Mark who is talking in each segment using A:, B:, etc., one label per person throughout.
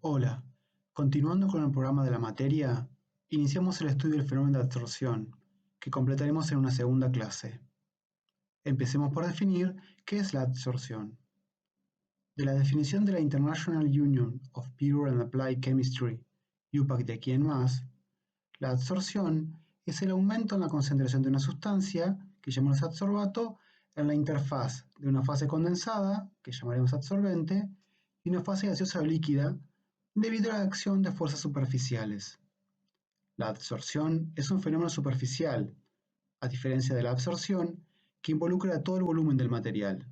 A: Hola, continuando con el programa de la materia, iniciamos el estudio del fenómeno de absorción, que completaremos en una segunda clase. Empecemos por definir qué es la absorción. De la definición de la International Union of Pure and Applied Chemistry, IUPAC de aquí en más, la absorción es el aumento en la concentración de una sustancia, que llamamos adsorbato, en la interfaz de una fase condensada, que llamaremos adsorbente, y una fase gaseosa o líquida, debido a la acción de fuerzas superficiales. La absorción es un fenómeno superficial, a diferencia de la absorción, que involucra todo el volumen del material.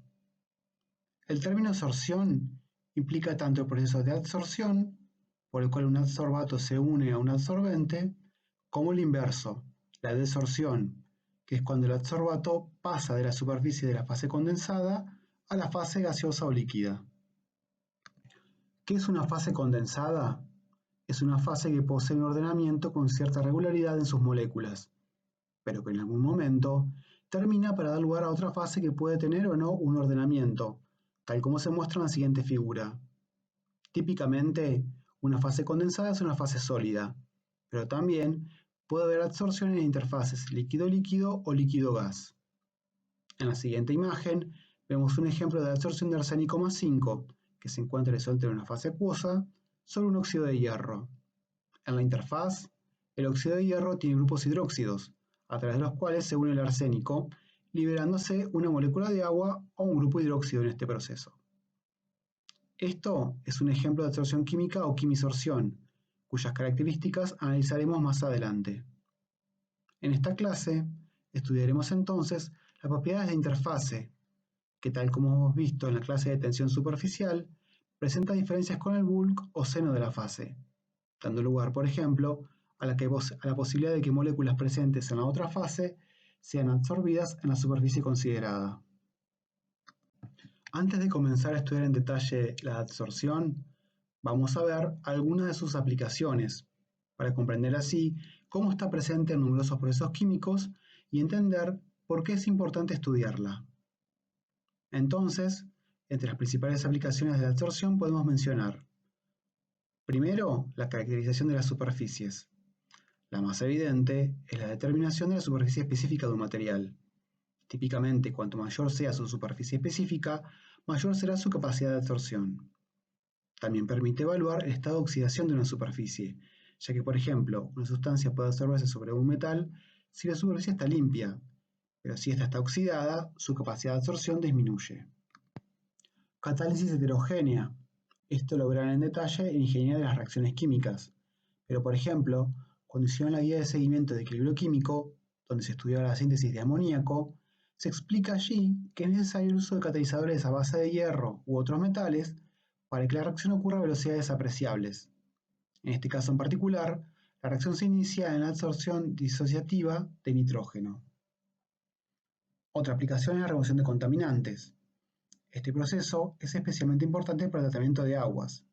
A: El término absorción implica tanto el proceso de adsorción, por el cual un adsorbato se une a un adsorbente, como el inverso, la desorción, que es cuando el adsorbato pasa de la superficie de la fase condensada a la fase gaseosa o líquida. ¿Qué es una fase condensada? Es una fase que posee un ordenamiento con cierta regularidad en sus moléculas, pero que en algún momento termina para dar lugar a otra fase que puede tener o no un ordenamiento, tal como se muestra en la siguiente figura. Típicamente, una fase condensada es una fase sólida, pero también puede haber absorción en interfaces líquido-líquido o líquido-gas. En la siguiente imagen vemos un ejemplo de absorción de arsénico más 5, que se encuentra disuelto en una fase acuosa, sobre un óxido de hierro. En la interfaz, el óxido de hierro tiene grupos hidróxidos, a través de los cuales se une el arsénico, liberándose una molécula de agua o un grupo hidróxido en este proceso. Esto es un ejemplo de absorción química o quimisorción, cuyas características analizaremos más adelante. En esta clase, estudiaremos entonces las propiedades de interfase, que tal como hemos visto en la clase de tensión superficial, presenta diferencias con el bulk o seno de la fase, dando lugar, por ejemplo, a la posibilidad de que moléculas presentes en la otra fase sean absorbidas en la superficie considerada. Antes de comenzar a estudiar en detalle la absorción, vamos a ver algunas de sus aplicaciones, para comprender así cómo está presente en numerosos procesos químicos y entender por qué es importante estudiarla. Entonces, entre las principales aplicaciones de la absorción podemos mencionar: primero, la caracterización de las superficies. La más evidente es la determinación de la superficie específica de un material. Típicamente, cuanto mayor sea su superficie específica, mayor será su capacidad de absorción. También permite evaluar el estado de oxidación de una superficie, ya que, por ejemplo, una sustancia puede absorberse sobre un metal si la superficie está limpia, pero si ésta está oxidada, su capacidad de absorción disminuye. Catálisis heterogénea. Esto lo verán en detalle en ingeniería de las reacciones químicas, pero por ejemplo, cuando hicieron la guía de seguimiento de equilibrio químico, donde se estudiaba la síntesis de amoníaco, se explica allí que es necesario el uso de catalizadores a base de hierro u otros metales para que la reacción ocurra a velocidades apreciables. En este caso en particular, la reacción se inicia en la absorción disociativa de nitrógeno. Otra aplicación es la remoción de contaminantes. Este proceso es especialmente importante para el tratamiento de aguas.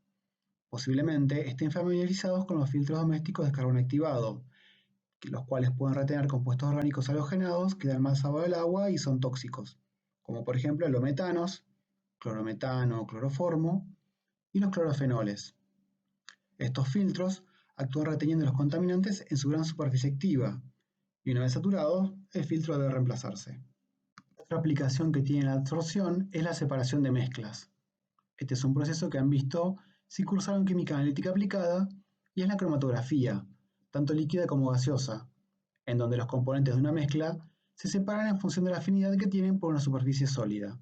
A: Posiblemente estén familiarizados con los filtros domésticos de carbón activado, los cuales pueden retener compuestos orgánicos halogenados que dan mal sabor al agua y son tóxicos, como por ejemplo los metanos, clorometano, cloroformo y los clorofenoles. Estos filtros actúan reteniendo los contaminantes en su gran superficie activa, y una vez saturados, el filtro debe reemplazarse. Otra aplicación que tiene la absorción es la separación de mezclas. Este es un proceso que han visto si cursaron química analítica aplicada y es la cromatografía, tanto líquida como gaseosa, en donde los componentes de una mezcla se separan en función de la afinidad que tienen por una superficie sólida.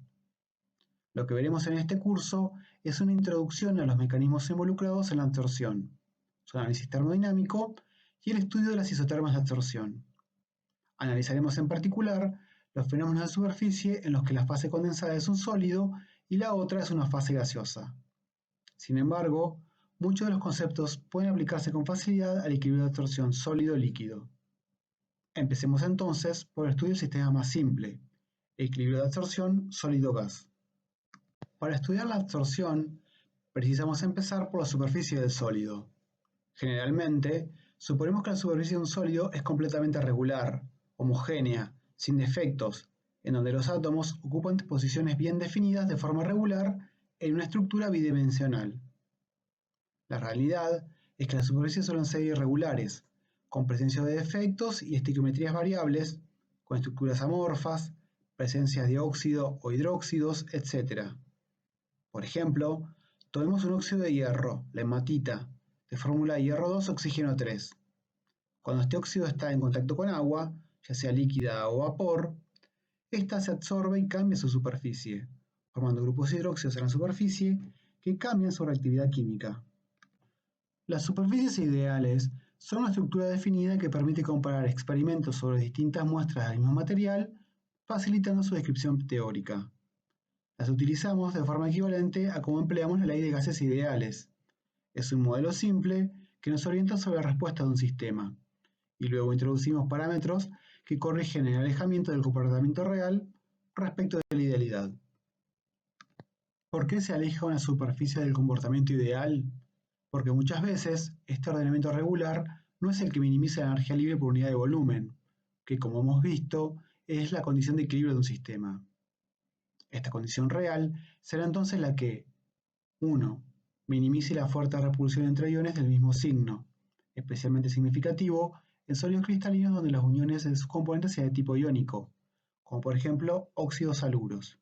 A: Lo que veremos en este curso es una introducción a los mecanismos involucrados en la absorción, su análisis termodinámico y el estudio de las isotermas de absorción. Analizaremos en particular los fenómenos de superficie en los que la fase condensada es un sólido y la otra es una fase gaseosa. Sin embargo, muchos de los conceptos pueden aplicarse con facilidad al equilibrio de absorción sólido-líquido. Empecemos entonces por el estudio del sistema más simple, el equilibrio de absorción sólido-gas. Para estudiar la absorción, precisamos empezar por la superficie del sólido. Generalmente, suponemos que la superficie de un sólido es completamente regular, homogénea, sin defectos, en donde los átomos ocupan posiciones bien definidas de forma regular en una estructura bidimensional. La realidad es que las superficies suelen ser irregulares, con presencia de defectos y estequiometrías variables, con estructuras amorfas, presencia de óxido o hidróxidos, etc. Por ejemplo, tomemos un óxido de hierro, la hematita, de fórmula hierro 2 oxígeno 3. Cuando este óxido está en contacto con agua, ya sea líquida o vapor, ésta se absorbe y cambia su superficie, formando grupos hidróxidos en la superficie que cambian su reactividad química. Las superficies ideales son una estructura definida que permite comparar experimentos sobre distintas muestras del mismo material, facilitando su descripción teórica. Las utilizamos de forma equivalente a cómo empleamos la ley de gases ideales. Es un modelo simple que nos orienta sobre la respuesta de un sistema, y luego introducimos parámetros que corrigen el alejamiento del comportamiento real respecto de la idealidad. ¿Por qué se aleja una superficie del comportamiento ideal? Porque muchas veces este ordenamiento regular no es el que minimiza la energía libre por unidad de volumen, que como hemos visto es la condición de equilibrio de un sistema. Esta condición real será entonces la que 1. Minimice la fuerte repulsión entre iones del mismo signo, especialmente significativo en sólidos cristalinos donde las uniones de sus componentes sean de tipo iónico, como por ejemplo óxidos haluros.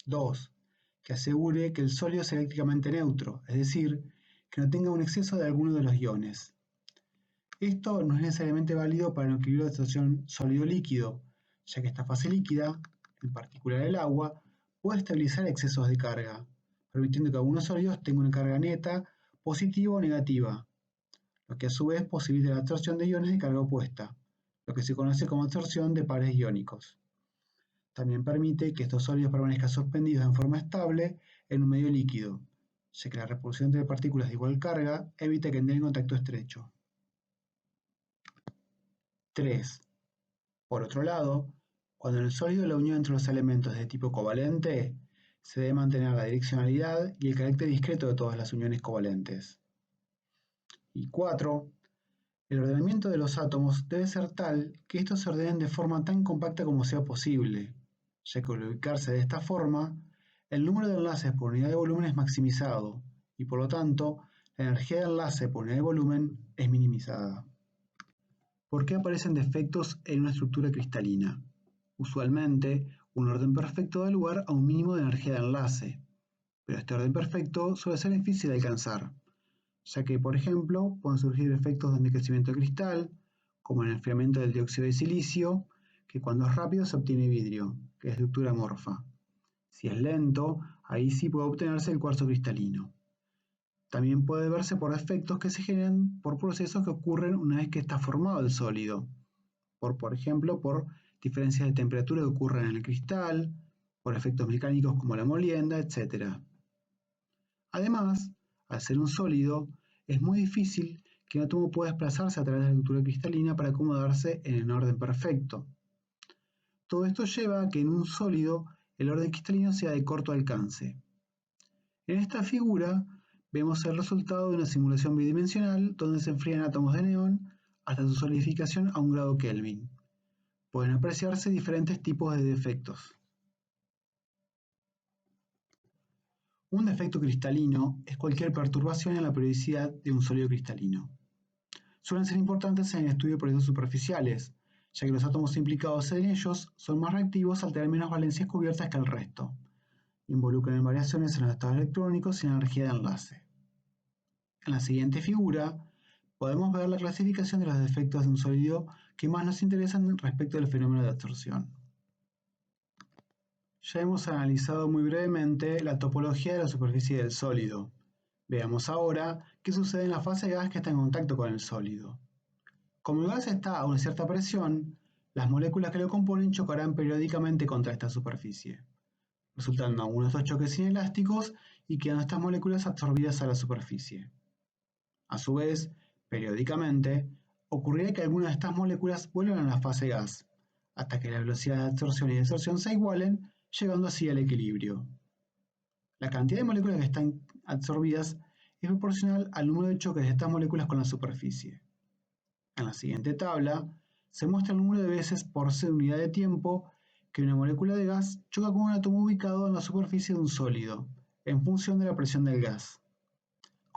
A: 2. Que asegure que el sólido es eléctricamente neutro, es decir, que no tenga un exceso de alguno de los iones. Esto no es necesariamente válido para el equilibrio de situación sólido-líquido, ya que esta fase líquida, en particular el agua, puede estabilizar excesos de carga, permitiendo que algunos sólidos tengan una carga neta positiva o negativa, lo que a su vez posibilita la absorción de iones de carga opuesta, lo que se conoce como absorción de pares iónicos. También permite que estos sólidos permanezcan suspendidos en forma estable en un medio líquido, ya que la repulsión entre partículas de igual carga evita que entren en contacto estrecho. 3. Por otro lado, cuando en el sólido la unión entre los elementos es de tipo covalente, se debe mantener la direccionalidad y el carácter discreto de todas las uniones covalentes. Y 4. El ordenamiento de los átomos debe ser tal que estos se ordenen de forma tan compacta como sea posible, ya que al ubicarse de esta forma, el número de enlaces por unidad de volumen es maximizado, y por lo tanto, la energía de enlace por unidad de volumen es minimizada. ¿Por qué aparecen defectos en una estructura cristalina? Usualmente, un orden perfecto da lugar a un mínimo de energía de enlace, pero este orden perfecto suele ser difícil de alcanzar, ya que, por ejemplo, pueden surgir efectos de enriquecimiento de cristal, como el enfriamiento del dióxido de silicio, que cuando es rápido se obtiene vidrio, que es estructura amorfa. Si es lento, ahí sí puede obtenerse el cuarzo cristalino. También puede verse por efectos que se generan por procesos que ocurren una vez que está formado el sólido, por ejemplo, por diferencias de temperatura que ocurren en el cristal, por efectos mecánicos como la molienda, etc. Además, al ser un sólido, es muy difícil que un átomo pueda desplazarse a través de la estructura cristalina para acomodarse en el orden perfecto. Todo esto lleva a que en un sólido el orden cristalino sea de corto alcance. En esta figura vemos el resultado de una simulación bidimensional donde se enfrían átomos de neón hasta su solidificación a 1 grado Kelvin. Pueden apreciarse diferentes tipos de defectos. Un defecto cristalino es cualquier perturbación en la periodicidad de un sólido cristalino. Suelen ser importantes en el estudio de procesos superficiales, ya que los átomos implicados en ellos son más reactivos al tener menos valencias cubiertas que el resto. Involucran variaciones en los estados electrónicos y en la energía de enlace. En la siguiente figura podemos ver la clasificación de los defectos de un sólido que más nos interesan respecto del fenómeno de absorción. Ya hemos analizado muy brevemente la topología de la superficie del sólido. Veamos ahora qué sucede en la fase gas que está en contacto con el sólido. Como el gas está a una cierta presión, las moléculas que lo componen chocarán periódicamente contra esta superficie, resultando algunos de estos choques inelásticos y quedando estas moléculas absorbidas a la superficie. A su vez, periódicamente, ocurrirá que algunas de estas moléculas vuelvan a la fase gas, hasta que la velocidad de absorción y desorción se igualen, llegando así al equilibrio. La cantidad de moléculas que están absorbidas es proporcional al número de choques de estas moléculas con la superficie. En la siguiente tabla se muestra el número de veces por unidad de tiempo que una molécula de gas choca con un átomo ubicado en la superficie de un sólido, en función de la presión del gas.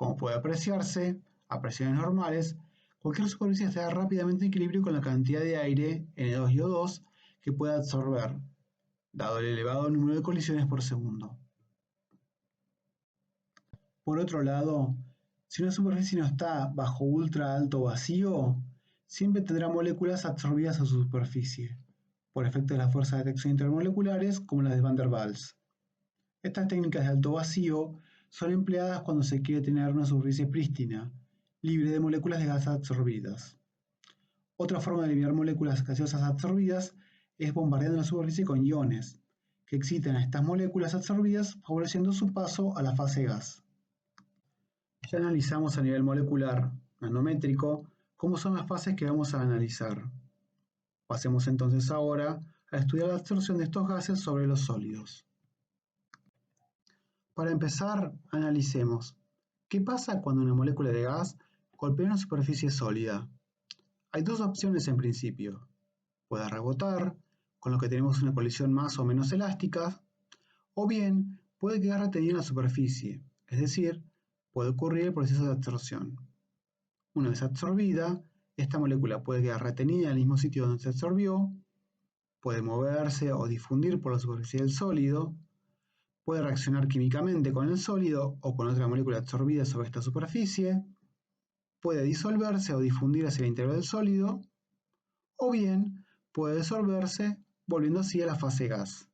A: Como puede apreciarse, a presiones normales, cualquier superficie estará rápidamente en equilibrio con la cantidad de aire N2 y O2 que puede absorber, dado el elevado número de colisiones por segundo. Por otro lado, si una superficie no está bajo ultra alto vacío, siempre tendrá moléculas absorbidas a su superficie, por efecto de las fuerzas de atracción intermoleculares como las de Van der Waals. Estas técnicas de alto vacío son empleadas cuando se quiere tener una superficie prístina, libre de moléculas de gas absorbidas. Otra forma de eliminar moléculas gaseosas absorbidas es bombardeando la superficie con iones, que excitan a estas moléculas absorbidas favoreciendo su paso a la fase gas. Ya analizamos a nivel molecular, nanométrico, cómo son las fases que vamos a analizar. Pasemos entonces ahora a estudiar la absorción de estos gases sobre los sólidos. Para empezar, analicemos qué pasa cuando una molécula de gas golpea una superficie sólida. Hay dos opciones en principio. Puede rebotar, con lo que tenemos una colisión más o menos elástica, o bien puede quedar retenida en la superficie, es decir, puede ocurrir el proceso de absorción. Una vez absorbida, esta molécula puede quedar retenida en el mismo sitio donde se absorbió, puede moverse o difundir por la superficie del sólido, puede reaccionar químicamente con el sólido o con otra molécula absorbida sobre esta superficie, puede disolverse o difundir hacia el interior del sólido, o bien puede disolverse volviendo así a la fase gas.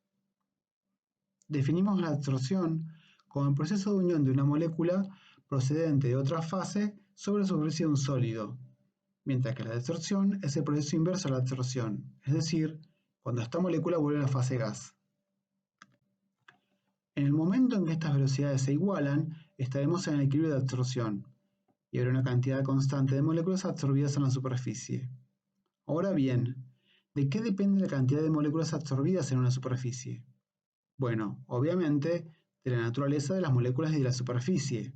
A: Definimos la absorción como el proceso de unión de una molécula procedente de otra fase sobre la superficie de un sólido, mientras que la desorción es el proceso inverso a la absorción, es decir, cuando esta molécula vuelve a la fase gas. En el momento en que estas velocidades se igualan, estaremos en el equilibrio de absorción, y habrá una cantidad constante de moléculas absorbidas en la superficie. Ahora bien, ¿de qué depende la cantidad de moléculas absorbidas en una superficie? Bueno, obviamente, de la naturaleza de las moléculas y de la superficie,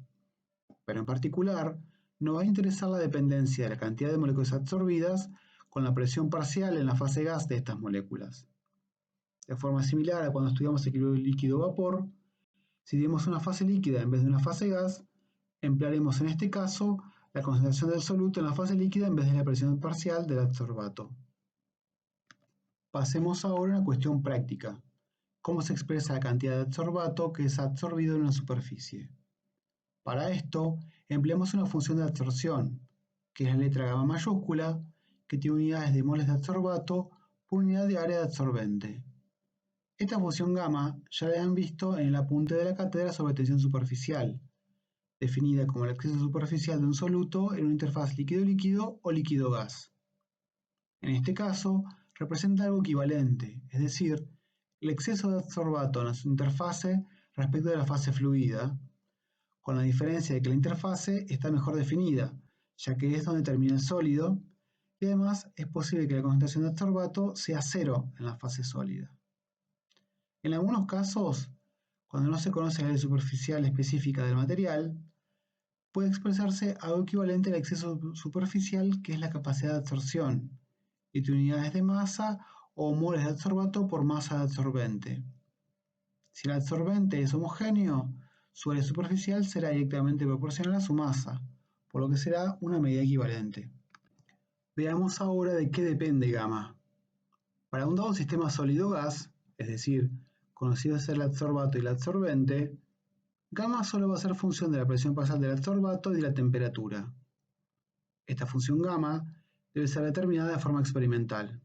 A: pero en particular, nos va a interesar la dependencia de la cantidad de moléculas absorbidas con la presión parcial en la fase gas de estas moléculas. De forma similar a cuando estudiamos equilibrio líquido-vapor, si tenemos una fase líquida en vez de una fase gas, emplearemos en este caso la concentración del soluto en la fase líquida en vez de la presión parcial del adsorbato. Pasemos ahora a una cuestión práctica. ¿Cómo se expresa la cantidad de adsorbato que es absorbido en una superficie? Para esto, empleamos una función de absorción, que es la letra gamma mayúscula, que tiene unidades de moles de adsorbato por unidad de área de absorbente. Esta función gamma ya la han visto en el apunte de la cátedra sobre tensión superficial, definida como el exceso superficial de un soluto en una interfaz líquido-líquido o líquido-gas. En este caso, representa algo equivalente, es decir, el exceso de adsorbato en la interfase respecto de la fase fluida, con la diferencia de que la interfase está mejor definida, ya que es donde termina el sólido, y además es posible que la concentración de adsorbato sea cero en la fase sólida. En algunos casos, cuando no se conoce la ley superficial específica del material, puede expresarse algo equivalente al exceso superficial, que es la capacidad de absorción, y de unidades de masa o moles de adsorbato por masa de absorbente. Si el absorbente es homogéneo, su área superficial será directamente proporcional a su masa, por lo que será una medida equivalente. Veamos ahora de qué depende gamma. Para un dado sistema sólido-gas, es decir, conocido ser el adsorbato y el absorbente, gamma solo va a ser función de la presión parcial del adsorbato y de la temperatura. Esta función gamma debe ser determinada de forma experimental.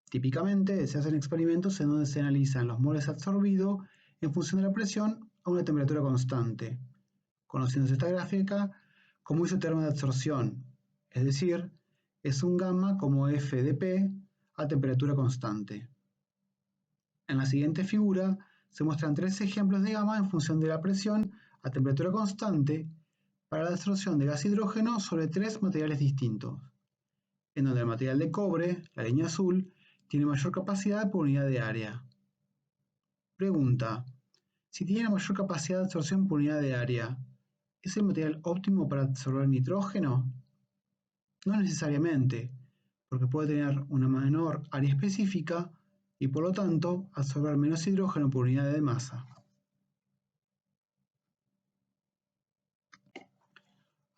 A: Típicamente se hacen experimentos en donde se analizan los moles absorbidos en función de la presión a una temperatura constante, conociéndose esta gráfica como isotermo de absorción, es decir, es un gamma como F de P a temperatura constante. En la siguiente figura se muestran tres ejemplos de gamma en función de la presión a temperatura constante para la absorción de gas hidrógeno sobre tres materiales distintos, en donde el material de cobre, la línea azul, tiene mayor capacidad por unidad de área. Pregunta: si tiene la mayor capacidad de absorción por unidad de área, ¿es el material óptimo para absorber nitrógeno? No necesariamente, porque puede tener una menor área específica y por lo tanto absorber menos hidrógeno por unidad de masa.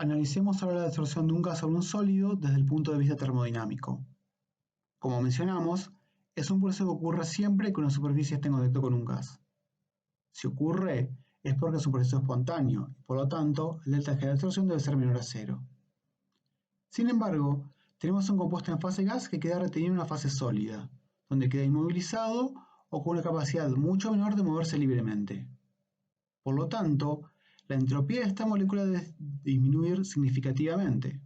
A: Analicemos ahora la absorción de un gas sobre un sólido desde el punto de vista termodinámico. Como mencionamos, es un proceso que ocurre siempre que una superficie esté en contacto con un gas. Si ocurre, es porque es un proceso espontáneo y por lo tanto el delta G de absorción debe ser menor a cero. Sin embargo, tenemos un compuesto en fase gas que queda retenido en una fase sólida, donde queda inmovilizado o con una capacidad mucho menor de moverse libremente. Por lo tanto, la entropía de esta molécula debe disminuir significativamente.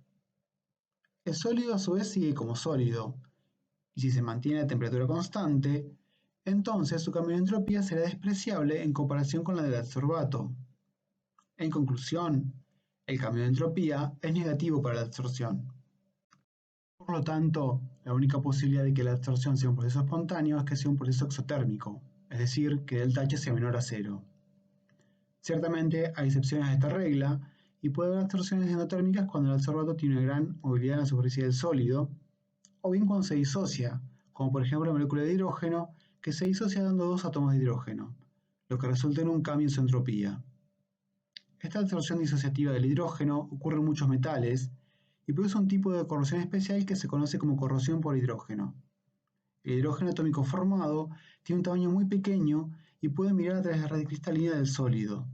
A: El sólido a su vez sigue como sólido, y si se mantiene a temperatura constante, entonces su cambio de entropía será despreciable en comparación con la del adsorbato. En conclusión, el cambio de entropía es negativo para la absorción. Por lo tanto, la única posibilidad de que la absorción sea un proceso espontáneo es que sea un proceso exotérmico, es decir, que delta H sea menor a cero. Ciertamente hay excepciones a esta regla y puede haber absorciones endotérmicas cuando el adsorbato tiene una gran movilidad en la superficie del sólido, o bien cuando se disocia, como por ejemplo la molécula de hidrógeno que se disocia dando dos átomos de hidrógeno, lo que resulta en un cambio en su entropía. Esta absorción disociativa del hidrógeno ocurre en muchos metales y produce un tipo de corrosión especial que se conoce como corrosión por hidrógeno. El hidrógeno atómico formado tiene un tamaño muy pequeño y puede mirar a través de la red cristalina del sólido.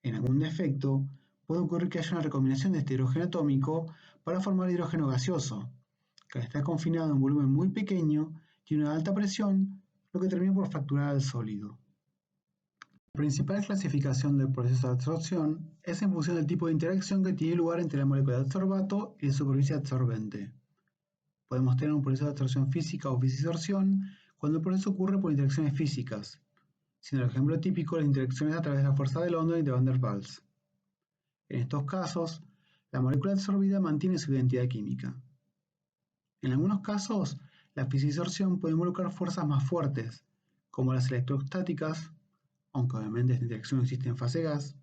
A: En algún defecto, puede ocurrir que haya una recombinación de este hidrógeno atómico para formar hidrógeno gaseoso, que al estar confinado en un volumen muy pequeño, tiene una alta presión, lo que termina por fracturar al sólido. La principal clasificación del proceso de absorción es en función del tipo de interacción que tiene lugar entre la molécula de adsorbato y la superficie absorbente. Podemos tener un proceso de absorción física o fisisorción cuando el proceso ocurre por interacciones físicas, siendo el ejemplo típico las interacciones a través de la fuerza de London y de Van der Waals. En estos casos, la molécula absorbida mantiene su identidad química. En algunos casos, la fisisorción puede involucrar fuerzas más fuertes, como las electrostáticas, aunque obviamente esta interacción existe en fase gas,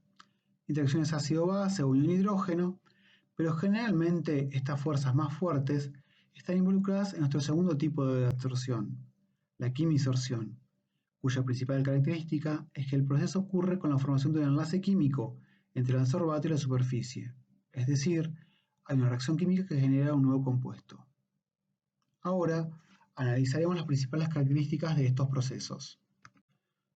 A: interacciones ácido-base o unión hidrógeno, pero generalmente estas fuerzas más fuertes están involucradas en nuestro segundo tipo de absorción, la quimisorción, cuya principal característica es que el proceso ocurre con la formación de un enlace químico entre el adsorbato y la superficie, es decir, hay una reacción química que genera un nuevo compuesto. Ahora, analizaremos las principales características de estos procesos.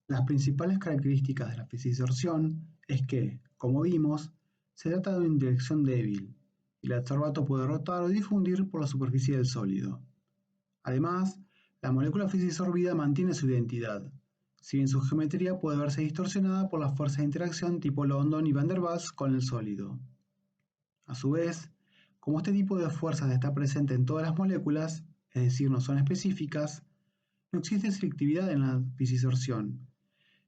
A: Las principales características de la fisisorción es que, como vimos, se trata de una interacción débil, y el adsorbato puede rotar o difundir por la superficie del sólido. Además, la molécula fisisorbida mantiene su identidad, si bien su geometría puede verse distorsionada por las fuerzas de interacción tipo London y Van der Waals con el sólido. A su vez, como este tipo de fuerzas está presente en todas las moléculas, es decir, no son específicas, no existe selectividad en la fisisorción.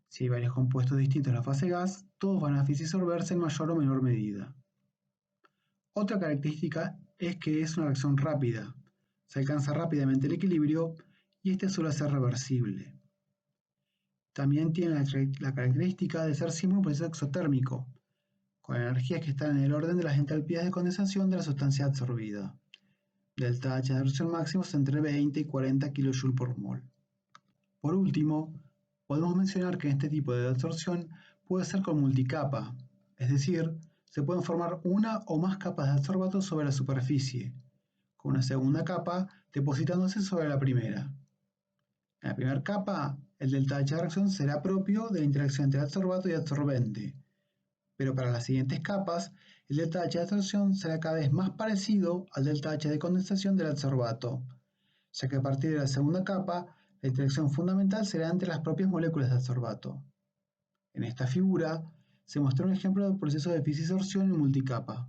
A: Si hay varios compuestos distintos en la fase gas, todos van a fisisorberse en mayor o menor medida. Otra característica es que es una reacción rápida. Se alcanza rápidamente el equilibrio y este suele ser reversible. También tiene la característica de ser siempre un proceso exotérmico, con energías que están en el orden de las entalpías de condensación de la sustancia absorbida. Delta H de absorción máximo es entre 20 y 40 kJ por mol. Por último, podemos mencionar que este tipo de absorción puede ser con multicapa, es decir, se pueden formar una o más capas de adsorbato sobre la superficie, con una segunda capa depositándose sobre la primera. En la primera capa, el delta H de reacción será propio de la interacción entre adsorbato y adsorbente, pero para las siguientes capas, el delta H de absorción será cada vez más parecido al delta H de condensación del adsorbato, ya que a partir de la segunda capa, la interacción fundamental será entre las propias moléculas de adsorbato. En esta figura se mostró un ejemplo de proceso de fisisorción en multicapa.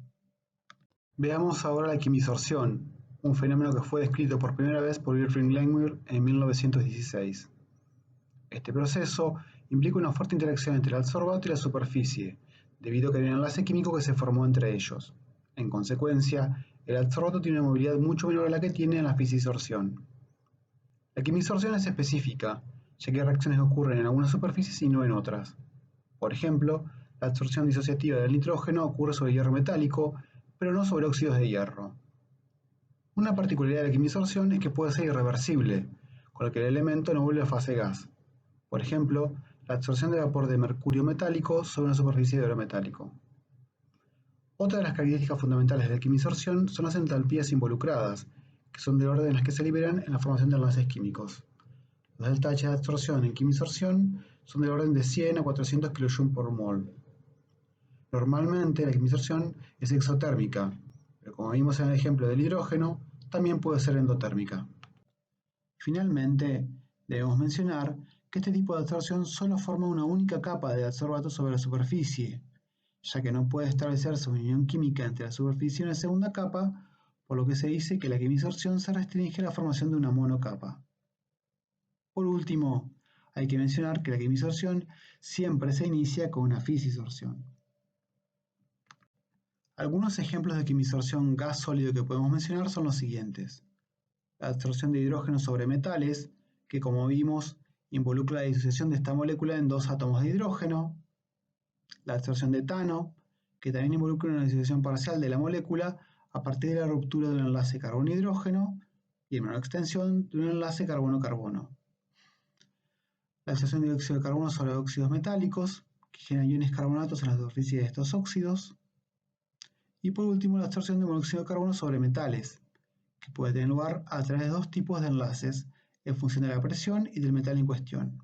A: Veamos ahora la quimisorción, un fenómeno que fue descrito por primera vez por Irving Langmuir en 1916. Este proceso implica una fuerte interacción entre el adsorbato y la superficie, debido a que hay un enlace químico que se formó entre ellos. En consecuencia, el adsorbato tiene una movilidad mucho menor a la que tiene en la fisisorción. La quimisorción es específica, ya que hay reacciones que ocurren en algunas superficies y no en otras. Por ejemplo, la absorción disociativa del nitrógeno ocurre sobre hierro metálico, pero no sobre óxidos de hierro. Una particularidad de la quimisorción es que puede ser irreversible, con lo que el elemento no vuelve a fase gas. Por ejemplo, la absorción de vapor de mercurio metálico sobre una superficie de oro metálico. Otra de las características fundamentales de la quimisorción son las entalpías involucradas, que son del orden en las que se liberan en la formación de enlaces químicos. Los delta H de absorción en quimisorción son del orden de 100 a 400 kJ por mol. Normalmente la quimisorción es exotérmica, pero como vimos en el ejemplo del hidrógeno, también puede ser endotérmica. Finalmente, debemos mencionar que este tipo de absorción solo forma una única capa de adsorbato sobre la superficie, ya que no puede establecerse una unión química entre la superficie y una segunda capa, por lo que se dice que la quimisorción se restringe a la formación de una monocapa. Por último, hay que mencionar que la quimisorción siempre se inicia con una fisisorción. Algunos ejemplos de quimisorción gas sólido que podemos mencionar son los siguientes. La absorción de hidrógeno sobre metales, que como vimos involucra la disociación de esta molécula en dos átomos de hidrógeno. La absorción de etano, que también involucra una disociación parcial de la molécula a partir de la ruptura de un enlace carbono-hidrógeno y en menor extensión de un enlace carbono-carbono. La absorción de dióxido de carbono sobre óxidos metálicos, que generan iones carbonatos en la superficie de estos óxidos. Y por último, la absorción de monóxido de carbono sobre metales, que puede tener lugar a través de dos tipos de enlaces en función de la presión y del metal en cuestión.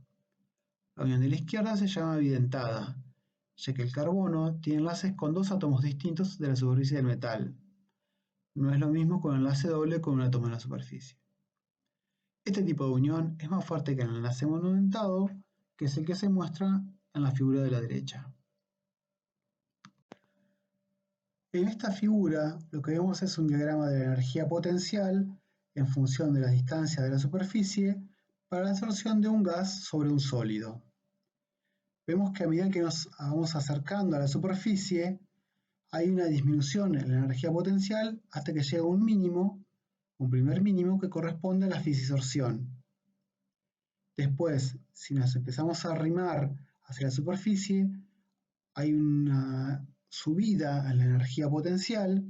A: La unión de la izquierda se llama bidentada, ya que el carbono tiene enlaces con dos átomos distintos de la superficie del metal. No es lo mismo con un enlace doble con un átomo en la superficie. Este tipo de unión es más fuerte que el enlace monodentado, que es el que se muestra en la figura de la derecha. En esta figura lo que vemos es un diagrama de la energía potencial en función de la distancia de la superficie para la absorción de un gas sobre un sólido. Vemos que a medida que nos vamos acercando a la superficie, hay una disminución en la energía potencial hasta que llega un mínimo, un primer mínimo que corresponde a la fisisorción. Después, si nos empezamos a arrimar hacia la superficie, hay una subida en la energía potencial,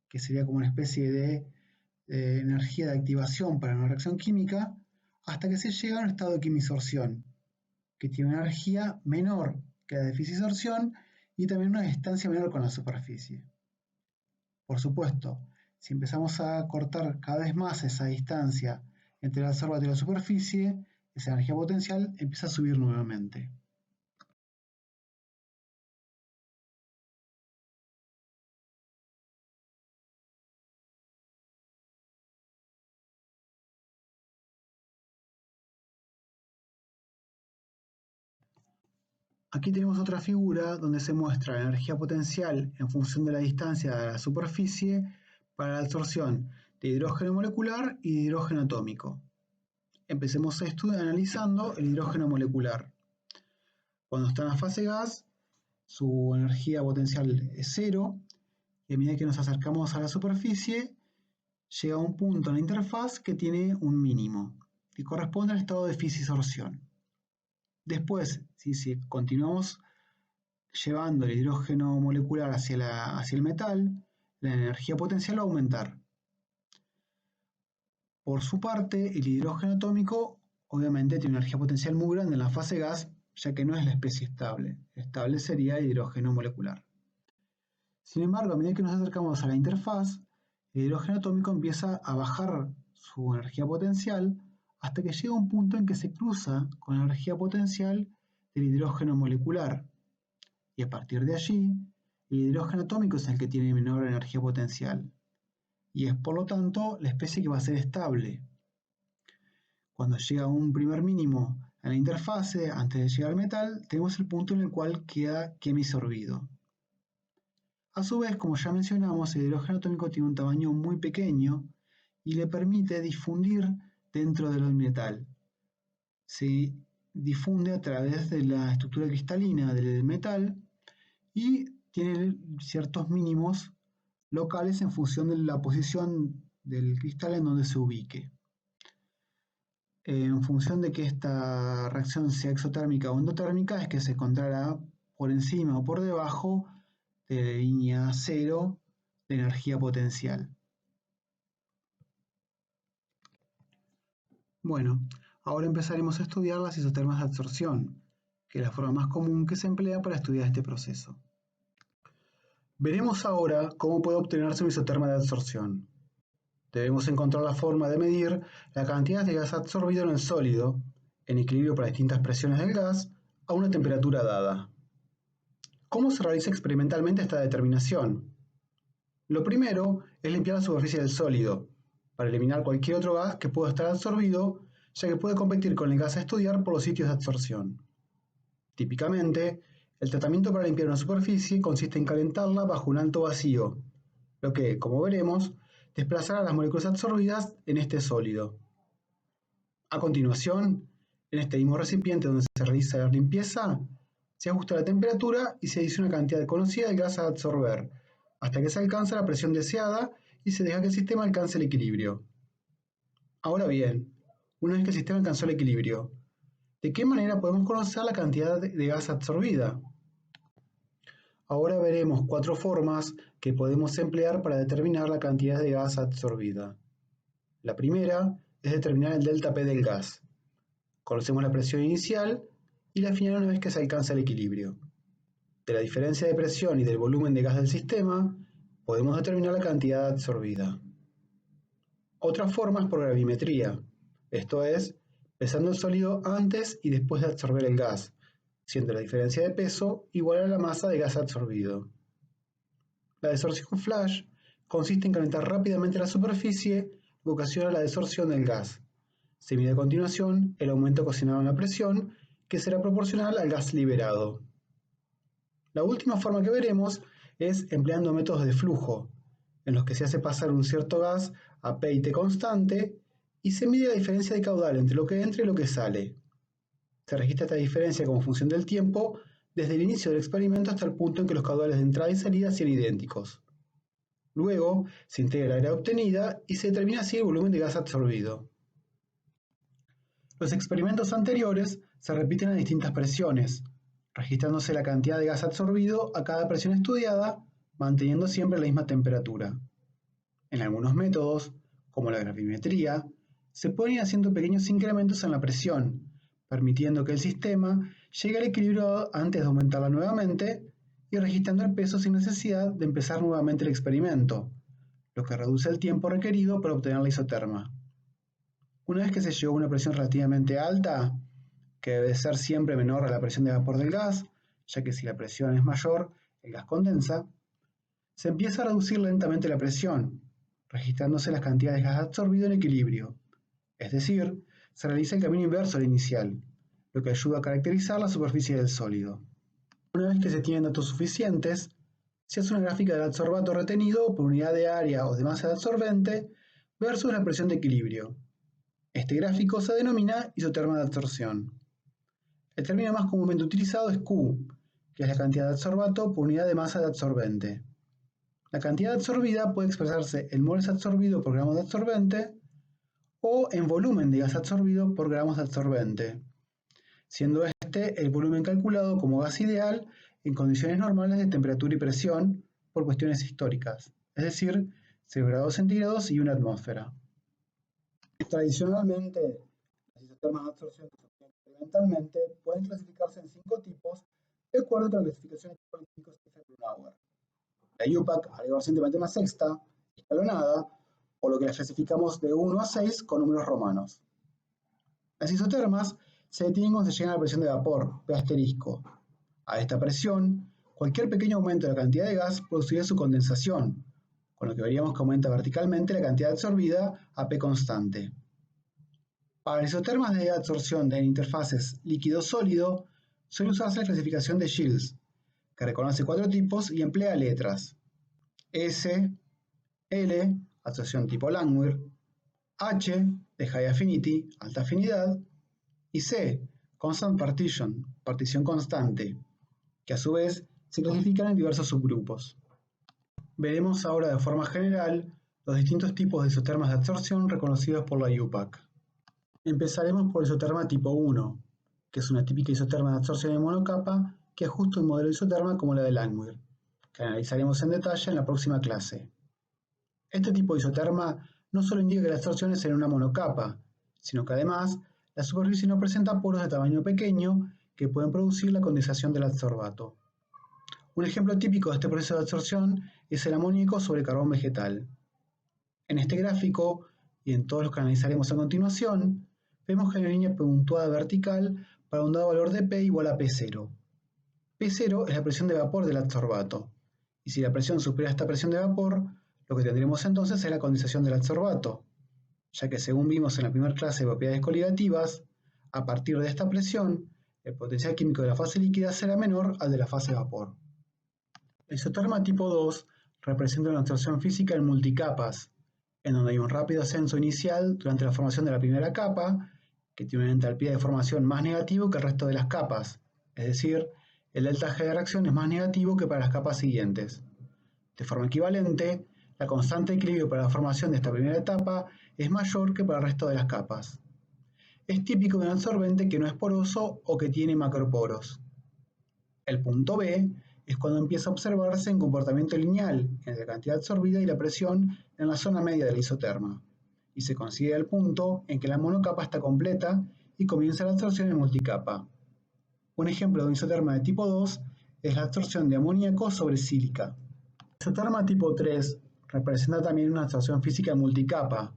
A: que sería como una especie de energía de activación para una reacción química, hasta que se llega a un estado de quimisorción, que tiene una energía menor que la de fisisorción y también una distancia menor con la superficie. Por supuesto, si empezamos a cortar cada vez más esa distancia entre el adsorbato y la superficie, esa energía potencial empieza a subir nuevamente. Aquí tenemos otra figura donde se muestra la energía potencial en función de la distancia de la superficie para la absorción de hidrógeno molecular y de hidrógeno atómico. Empecemos analizando el hidrógeno molecular. Cuando está en la fase gas, su energía potencial es cero, y a medida que nos acercamos a la superficie, llega a un punto en la interfaz que tiene un mínimo, que corresponde al estado de fisisorción. Después, si continuamos llevando el hidrógeno molecular hacia el metal, la energía potencial va a aumentar. Por su parte, el hidrógeno atómico obviamente tiene una energía potencial muy grande en la fase gas, ya que no es la especie estable. Estable sería el hidrógeno molecular. Sin embargo, a medida que nos acercamos a la interfaz, el hidrógeno atómico empieza a bajar su energía potencial hasta que llega a un punto en que se cruza con la energía potencial del hidrógeno molecular. Y a partir de allí, el hidrógeno atómico es el que tiene menor energía potencial. Y es por lo tanto la especie que va a ser estable. Cuando llega a un primer mínimo en la interfase, antes de llegar al metal, tenemos el punto en el cual queda quemisorbido. A su vez, como ya mencionamos, el hidrógeno atómico tiene un tamaño muy pequeño y le permite difundir dentro del metal. Se difunde a través de la estructura cristalina del metal y tiene ciertos mínimos locales en función de la posición del cristal en donde se ubique. En función de que esta reacción sea exotérmica o endotérmica, es que se encontrará por encima o por debajo de la línea cero de energía potencial. Bueno, ahora empezaremos a estudiar las isotermas de absorción, que es la forma más común que se emplea para estudiar este proceso. Veremos ahora cómo puede obtenerse un isoterma de adsorción. Debemos encontrar la forma de medir la cantidad de gas absorbido en el sólido, en equilibrio para distintas presiones del gas, a una temperatura dada. ¿Cómo se realiza experimentalmente esta determinación? Lo primero es limpiar la superficie del sólido, para eliminar cualquier otro gas que pueda estar absorbido, ya que puede competir con el gas a estudiar por los sitios de absorción. Típicamente, el tratamiento para limpiar una superficie consiste en calentarla bajo un alto vacío, lo que, como veremos, desplazará las moléculas absorbidas en este sólido. A continuación, en este mismo recipiente donde se realiza la limpieza, se ajusta la temperatura y se dice una cantidad conocida de gas a absorber, hasta que se alcanza la presión deseada y se deja que el sistema alcance el equilibrio. Ahora bien, una vez que el sistema alcanzó el equilibrio, ¿de qué manera podemos conocer la cantidad de gas absorbida? Ahora veremos 4 formas que podemos emplear para determinar la cantidad de gas absorbida. La primera es determinar el delta P del gas. Conocemos la presión inicial y la final una vez que se alcanza el equilibrio. De la diferencia de presión y del volumen de gas del sistema, podemos determinar la cantidad absorbida. Otra forma es por gravimetría, esto es, pesando el sólido antes y después de absorber el gas, siendo la diferencia de peso igual a la masa de gas absorbido. La desorción flash consiste en calentar rápidamente la superficie, lo que ocasiona la desorción del gas. Se mide a continuación el aumento ocasionado en la presión, que será proporcional al gas liberado. La última forma que veremos es empleando métodos de flujo, en los que se hace pasar un cierto gas a P y T constante y se mide la diferencia de caudal entre lo que entra y lo que sale. Se registra esta diferencia como función del tiempo desde el inicio del experimento hasta el punto en que los caudales de entrada y salida sean idénticos. Luego se integra el área obtenida y se determina así el volumen de gas absorbido. Los experimentos anteriores se repiten a distintas presiones, registrándose la cantidad de gas absorbido a cada presión estudiada, manteniendo siempre la misma temperatura. En algunos métodos, como la gravimetría, se pueden ir haciendo pequeños incrementos en la presión, permitiendo que el sistema llegue al equilibrio antes de aumentarla nuevamente y registrando el peso sin necesidad de empezar nuevamente el experimento, lo que reduce el tiempo requerido para obtener la isoterma. Una vez que se llegó a una presión relativamente alta, que debe ser siempre menor a la presión de vapor del gas, ya que si la presión es mayor, el gas condensa, se empieza a reducir lentamente la presión, registrándose las cantidades de gas absorbido en equilibrio. Es decir, se realiza el camino inverso al inicial, lo que ayuda a caracterizar la superficie del sólido. Una vez que se tienen datos suficientes, se hace una gráfica del adsorbato retenido por unidad de área o de masa de absorbente versus la presión de equilibrio. Este gráfico se denomina isoterma de absorción. El término más comúnmente utilizado es Q, que es la cantidad de adsorbato por unidad de masa de absorbente. La cantidad absorbida puede expresarse en moles absorbido por gramos de absorbente o en volumen de gas absorbido por gramos de absorbente, siendo este el volumen calculado como gas ideal en condiciones normales de temperatura y presión por cuestiones históricas, es decir, 0 grados centígrados y 1 atmósfera. Tradicionalmente, las isotermas de absorción que se obtienen experimentalmente pueden clasificarse en 5 tipos de acuerdo con la clasificación de políticos de Brunauer. La UPAC agregó recientemente una sexta, escalonada, por lo que las clasificamos de 1 a 6 con números romanos. Las isotermas se detienen cuando se llegan a la presión de vapor, P asterisco. A esta presión, cualquier pequeño aumento de la cantidad de gas producirá su condensación, con lo que veríamos que aumenta verticalmente la cantidad absorbida a P constante. Para las isotermas de absorción de interfaces líquido-sólido, suele usarse la clasificación de Giles, que reconoce 4 tipos y emplea letras: S, L, absorción tipo Langmuir, H, de High Affinity, alta afinidad, y C, Constant Partition, partición constante, que a su vez se clasifican en diversos subgrupos. Veremos ahora de forma general los distintos tipos de isotermas de absorción reconocidos por la UPAC. Empezaremos por el isoterma tipo 1, que es una típica isoterma de absorción en monocapa que ajusta un modelo de isoterma como la de Langmuir, que analizaremos en detalle en la próxima clase. Este tipo de isoterma no solo indica que la absorción es en una monocapa, sino que además la superficie no presenta poros de tamaño pequeño que pueden producir la condensación del adsorbato. Un ejemplo típico de este proceso de adsorción es el amoníaco sobre carbón vegetal. En este gráfico, y en todos los que analizaremos a continuación, vemos que hay una línea puntuada vertical para un dado valor de P igual a P0. P0 es la presión de vapor del adsorbato, y si la presión supera esta presión de vapor, lo que tendremos entonces es la condensación del adsorbato, ya que según vimos en la primera clase de propiedades coligativas, a partir de esta presión, el potencial químico de la fase líquida será menor al de la fase vapor. El isoterma tipo 2 representa una adsorción física en multicapas, en donde hay un rápido ascenso inicial durante la formación de la primera capa, que tiene una entalpía de formación más negativo que el resto de las capas, es decir, el delta G de reacción es más negativo que para las capas siguientes. De forma equivalente, la constante de equilibrio para la formación de esta primera etapa es mayor que para el resto de las capas. Es típico de un absorbente que no es poroso o que tiene macroporos. El punto B es cuando empieza a observarse un comportamiento lineal entre la cantidad absorbida y la presión en la zona media de la isoterma, y se considera el punto en que la monocapa está completa y comienza la absorción en multicapa. Un ejemplo de un isoterma de tipo 2 es la absorción de amoníaco sobre sílica. El isoterma tipo 3 representa también una absorción física en multicapa,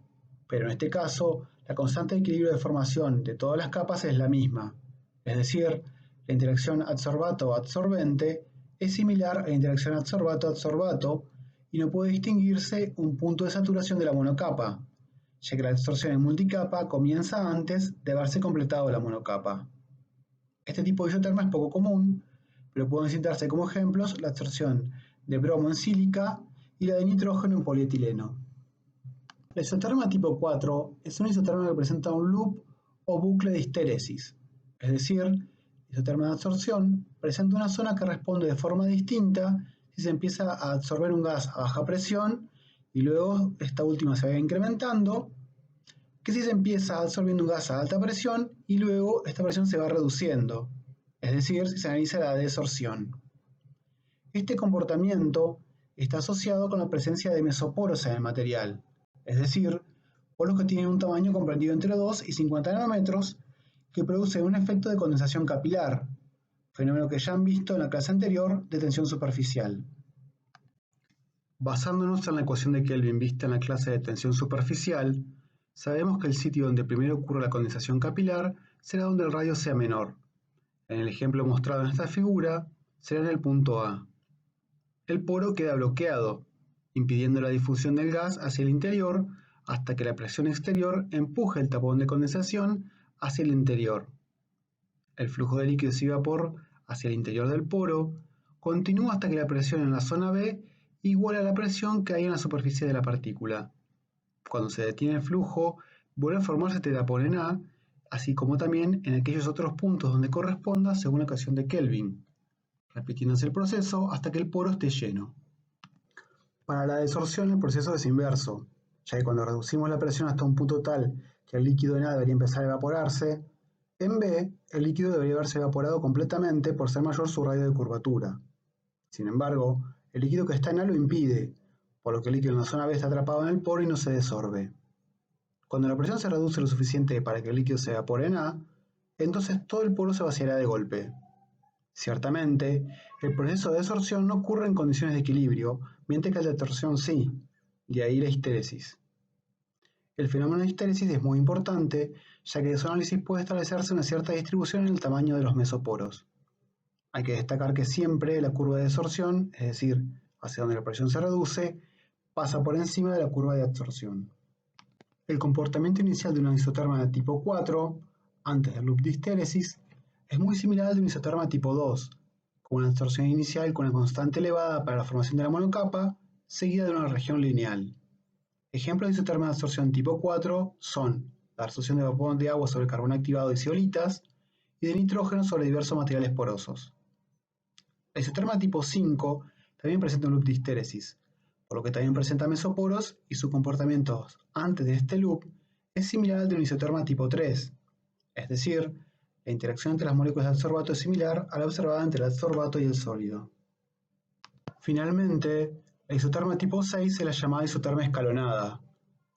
A: pero en este caso la constante de equilibrio de formación de todas las capas es la misma, es decir, la interacción adsorbato-adsorbente es similar a la interacción adsorbato-adsorbato y no puede distinguirse un punto de saturación de la monocapa, ya que la absorción en multicapa comienza antes de haberse completado la monocapa. Este tipo de isoterma es poco común, pero pueden citarse como ejemplos la absorción de bromo en sílica y la de nitrógeno en polietileno. El isoterma tipo 4 es un isoterma que presenta un loop o bucle de histéresis, es decir, el isoterma de absorción presenta una zona que responde de forma distinta si se empieza a absorber un gas a baja presión y luego esta última se va incrementando, que si se empieza absorbiendo un gas a alta presión y luego esta presión se va reduciendo, es decir, si se analiza la desorción. Este comportamiento está asociado con la presencia de mesoporos en el material, es decir, poros que tienen un tamaño comprendido entre 2 y 50 nanómetros que producen un efecto de condensación capilar, fenómeno que ya han visto en la clase anterior de tensión superficial. Basándonos en la ecuación de Kelvin vista en la clase de tensión superficial, sabemos que el sitio donde primero ocurre la condensación capilar será donde el radio sea menor. En el ejemplo mostrado en esta figura, será en el punto A. El poro queda bloqueado, impidiendo la difusión del gas hacia el interior hasta que la presión exterior empuje el tapón de condensación hacia el interior. El flujo de líquidos y vapor hacia el interior del poro continúa hasta que la presión en la zona B iguala a la presión que hay en la superficie de la partícula. Cuando se detiene el flujo, vuelve a formarse este tapón en A, así como también en aquellos otros puntos donde corresponda según la ecuación de Kelvin, repitiéndose el proceso hasta que el poro esté lleno. Para la desorción el proceso es inverso, ya que cuando reducimos la presión hasta un punto tal que el líquido en A debería empezar a evaporarse, en B el líquido debería haberse evaporado completamente por ser mayor su radio de curvatura. Sin embargo, el líquido que está en A lo impide, por lo que el líquido en la zona B está atrapado en el poro y no se desorbe. Cuando la presión se reduce lo suficiente para que el líquido se evapore en A, entonces todo el poro se vaciará de golpe. Ciertamente, el proceso de desorción no ocurre en condiciones de equilibrio, mientras que el de torsión sí, de ahí la histéresis. El fenómeno de histéresis es muy importante, ya que de su análisis puede establecerse una cierta distribución en el tamaño de los mesoporos. Hay que destacar que siempre la curva de desorción, es decir, hacia donde la presión se reduce, pasa por encima de la curva de absorción. El comportamiento inicial de una isoterma de tipo 4, antes del loop de histéresis, es muy similar al de un isoterma tipo 2, con una absorción inicial con una constante elevada para la formación de la monocapa, seguida de una región lineal. Ejemplos de isoterma de absorción tipo 4 son la absorción de vapor de agua sobre carbón activado y zeolitas y de nitrógeno sobre diversos materiales porosos. El isoterma tipo 5 también presenta un loop de histéresis, por lo que también presenta mesoporos y su comportamiento antes de este loop es similar al de un isoterma tipo 3, es decir, la interacción entre las moléculas de adsorbato es similar a la observada entre el adsorbato y el sólido. Finalmente, la isoterma tipo 6 es la llamada isoterma escalonada.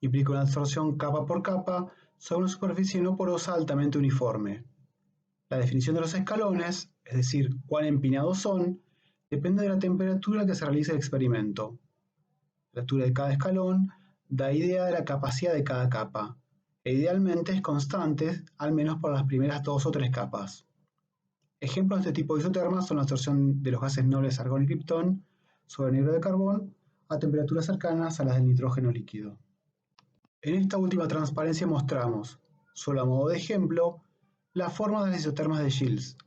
A: Implica una absorción capa por capa sobre una superficie no porosa altamente uniforme. La definición de los escalones, es decir, cuán empinados son, Depende de la temperatura a la que se realice el experimento. La altura de cada escalón da idea de la capacidad de cada capa, e idealmente es constante, al menos por las primeras 2 o 3 capas. Ejemplos de este tipo de isotermas son la absorción de los gases nobles argón y criptón sobre el negro de carbón a temperaturas cercanas a las del nitrógeno líquido. En esta última transparencia mostramos, solo a modo de ejemplo, la forma de las isotermas de Gibbs,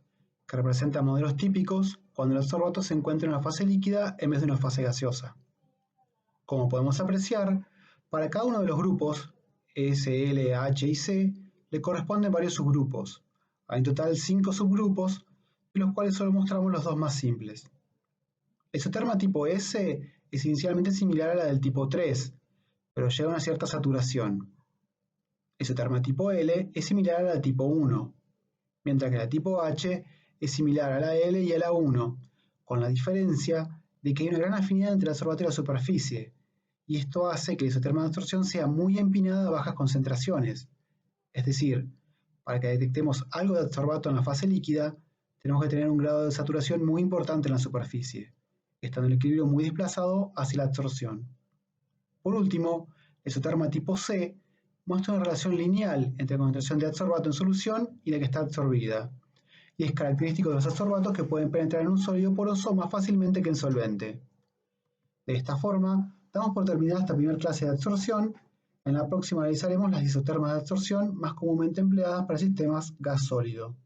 A: que representan modelos típicos cuando el adsorbato se encuentra en una fase líquida en vez de una fase gaseosa. Como podemos apreciar, para cada uno de los grupos, S, L, H y C, le corresponden varios subgrupos. Hay en total 5 subgrupos, de los cuales solo mostramos los dos más simples. La isoterma tipo S es inicialmente similar a la del tipo 3, pero llega a una cierta saturación. La isoterma tipo L es similar a la del tipo 1, mientras que la tipo H es similar a la L y a la 1, con la diferencia de que hay una gran afinidad entre el adsorbato y la superficie, y esto hace que la isoterma de absorción sea muy empinada a bajas concentraciones. Es decir, para que detectemos algo de adsorbato en la fase líquida, tenemos que tener un grado de saturación muy importante en la superficie, estando el equilibrio muy desplazado hacia la absorción. Por último, la isoterma tipo C muestra una relación lineal entre la concentración de adsorbato en solución y la que está absorbida, y es característico de los adsorbatos que pueden penetrar en un sólido poroso más fácilmente que en solvente. De esta forma, damos por terminada esta primera clase de absorción. En la próxima analizaremos las isotermas de absorción más comúnmente empleadas para sistemas gas sólido.